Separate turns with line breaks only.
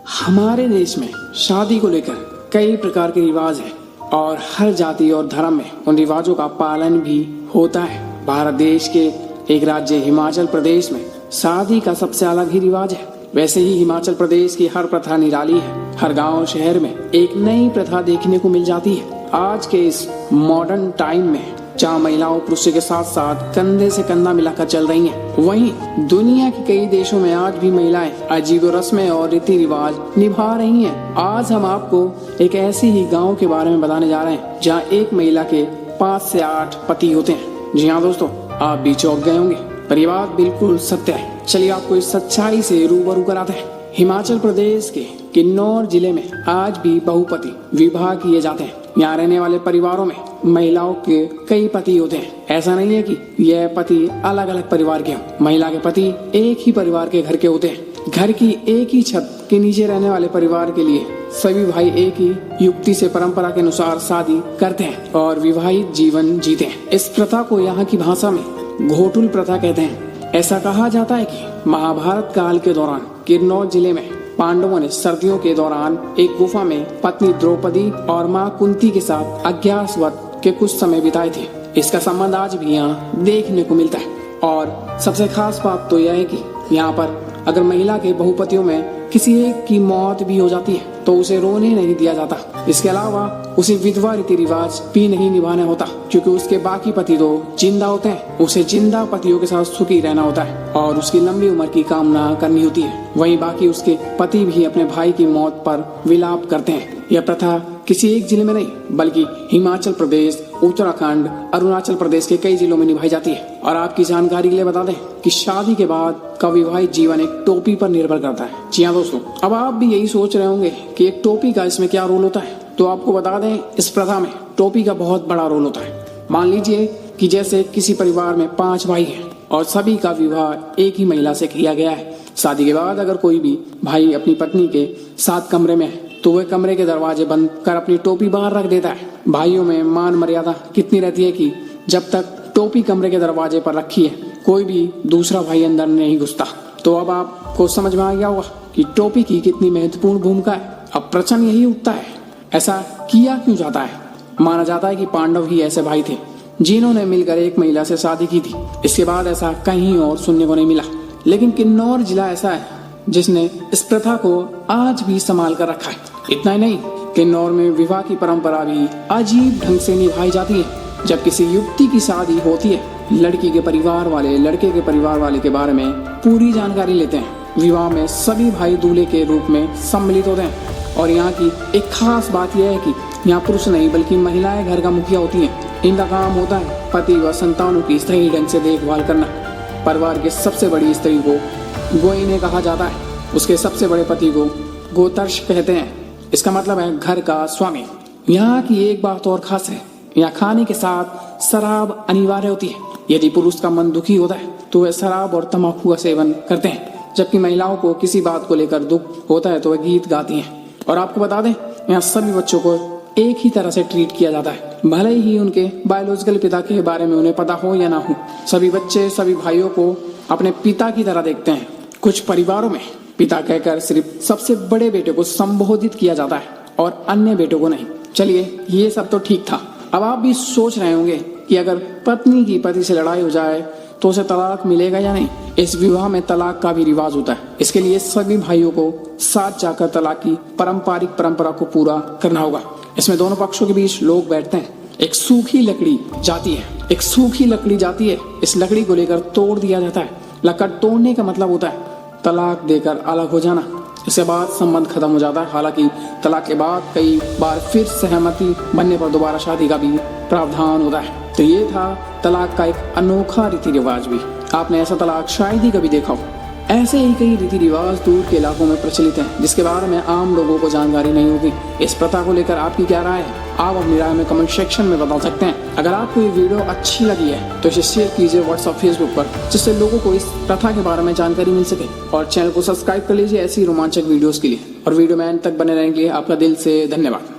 हमारे देश में शादी को लेकर कई प्रकार के रिवाज हैं और हर जाति और धर्म में उन रिवाजों का पालन भी होता है। भारत देश के एक राज्य हिमाचल प्रदेश में शादी का सबसे अलग ही रिवाज है। वैसे ही हिमाचल प्रदेश की हर प्रथा निराली है। हर गांव शहर में एक नई प्रथा देखने को मिल जाती है। आज के इस मॉडर्न टाइम में जहाँ महिलाओं पुरुषों के साथ साथ कंधे से कंधा मिलाकर चल रही हैं, वहीं दुनिया के कई देशों में आज भी महिलाएं अजीब रस्में और रीति रिवाज निभा रही हैं। आज हम आपको एक ऐसे ही गांव के बारे में बताने जा रहे हैं जहाँ एक महिला के 5 से 8 पति होते हैं। जी हाँ दोस्तों, आप भी चौंक गए होंगे, पर ये बात बिल्कुल सत्य है। चलिए आपको इस सच्चाई से रूबरू कराते हैं। हिमाचल प्रदेश के किन्नौर जिले में आज भी बहुपति विवाह किए जाते हैं। यहाँ रहने वाले परिवारों में महिलाओं के कई पति होते हैं। ऐसा नहीं है कि यह पति अलग अलग परिवार के हों। महिला के पति एक ही परिवार के घर के होते हैं। घर की एक ही छत के नीचे रहने वाले परिवार के लिए सभी भाई एक ही युक्ति से परंपरा के अनुसार शादी करते हैं और विवाहित जीवन जीते हैं। इस प्रथा को यहाँ की भाषा में घोटुल प्रथा कहते हैं। ऐसा कहा जाता है कि महाभारत काल के दौरान किन्नौर जिले में पांडवों ने सर्दियों के दौरान एक गुफा में पत्नी द्रौपदी और मां कुंती के साथ अज्ञातवास के कुछ समय बिताए थे। इसका संबंध आज भी यहाँ देखने को मिलता है। और सबसे खास बात तो यह है कि यहाँ पर अगर महिला के बहुपतियों में किसी एक की मौत भी हो जाती है तो उसे रोने नहीं दिया जाता। इसके अलावा उसे विधवा रीति रिवाज भी नहीं निभाना होता, क्योंकि उसके बाकी पति तो जिंदा होते हैं। उसे जिंदा पतियों के साथ सुखी रहना होता है और उसकी लंबी उम्र की कामना करनी होती है। वहीं बाकी उसके पति भी अपने भाई की मौत पर विलाप करते हैं। यह प्रथा किसी एक जिले में नहीं बल्कि हिमाचल प्रदेश, उत्तराखंड, अरुणाचल प्रदेश के कई जिलों में निभाई जाती है। और आपकी जानकारी के लिए बता दें कि शादी के बाद का विवाहित जीवन एक टोपी पर निर्भर करता है। जी हाँ दोस्तों, अब आप भी यही सोच रहे होंगे कि एक टोपी का इसमें क्या रोल होता है। तो आपको बता दें, इस प्रथा में टोपी का बहुत बड़ा रोल होता है। मान लीजिए कि जैसे किसी परिवार में 5 भाई हैं और सभी का विवाह एक ही महिला से किया गया है। शादी के बाद अगर कोई भी भाई अपनी पत्नी के साथ कमरे में है तो वह कमरे के दरवाजे बंद कर अपनी टोपी बाहर रख देता है। भाइयों में मान मर्यादा कितनी रहती है कि जब तक टोपी कमरे के दरवाजे पर रखी है कोई भी दूसरा भाई अंदर नहीं घुसता। तो अब आपको समझ में आ गया होगा कि टोपी की कितनी महत्वपूर्ण भूमिका है। अब प्रश्न यही उठता है, ऐसा किया क्यों जाता है। माना जाता है कि पांडव ही ऐसे भाई थे जिन्होंने मिलकर एक महिला से शादी की थी। इसके बाद ऐसा कहीं और सुनने को नहीं मिला। लेकिन किन्नौर जिला ऐसा है जिसने इस प्रथा को आज भी संभाल कर रखा है। इतना ही नहीं, किन्नौर में विवाह की परंपरा भी अजीब ढंग से निभाई जाती है। जब किसी युवती की शादी होती है, लड़की के परिवार वाले लड़के के परिवार वाले के बारे में पूरी जानकारी लेते हैं। विवाह में सभी भाई दूल्हे के रूप में सम्मिलित होते हैं। और यहाँ की एक खास बात यह है कि यहाँ पुरुष नहीं बल्कि महिलाएं घर का मुखिया होती हैं। इनका काम होता है पति व संतानों की सही ढंग से देखभाल करना। परिवार की सबसे बड़ी स्त्री को गोइने कहा जाता है। उसके सबसे बड़े पति को गोतर्ष कहते हैं। इसका मतलब है घर का स्वामी। यहाँ की एक बात और खास है, यहाँ खाने के साथ शराब अनिवार्य होती है। यदि पुरुष का मन दुखी होता है तो वह शराब और तंबाकू का सेवन करते हैं, जबकि महिलाओं को किसी बात को लेकर दुख होता है तो वह गीत गाती हैं। और आपको बता दें, यहाँ सभी बच्चों को एक ही तरह से ट्रीट किया जाता है, भले ही उनके बायोलॉजिकल पिता के बारे में उन्हें पता हो या ना हो। सभी बच्चे सभी भाइयों को अपने पिता की तरह देखते हैं। कुछ परिवारों में पिता कहकर सिर्फ सबसे बड़े बेटे को संबोधित किया जाता है और अन्य बेटों को नहीं। चलिए, ये सब तो ठीक था। अब आप भी सोच रहे होंगे कि अगर पत्नी की पति से लड़ाई हो जाए तो उसे तलाक मिलेगा या नहीं। इस विवाह में तलाक का भी रिवाज होता है। इसके लिए सभी भाइयों को साथ जाकर तलाक की पारंपरिक परंपरा को पूरा करना होगा। इसमें दोनों पक्षों के बीच लोग बैठते हैं। एक सूखी लकड़ी जाती है। इस लकड़ी को लेकर तोड़ दिया जाता है। लकड़ तोड़ने का मतलब होता है तलाक देकर अलग हो जाना। इसके बाद संबंध खत्म हो जाता है। हालांकि तलाक के बाद कई बार फिर सहमति बनने पर दोबारा शादी का भी प्रावधान होता है। तो ये था तलाक का एक अनोखा रीति रिवाज भी। आपने ऐसा तलाक शायद ही कभी देखा हो। ऐसे ही कई रीति रिवाज दूर के इलाकों में प्रचलित हैं जिसके बारे में आम लोगों को जानकारी नहीं होगी। इस प्रथा को लेकर आपकी क्या राय है, आप अपनी राय में कमेंट सेक्शन में बता सकते हैं। अगर आपको ये वीडियो अच्छी लगी है तो इसे शेयर कीजिए व्हाट्सएप, फेसबुक पर, जिससे लोगों को इस प्रथा के बारे में जानकारी मिल सके। और चैनल को सब्सक्राइब कर लीजिए ऐसी रोमांचक वीडियोस के लिए। और वीडियो में अंत तक बने रहने के लिए आपका दिल से धन्यवाद।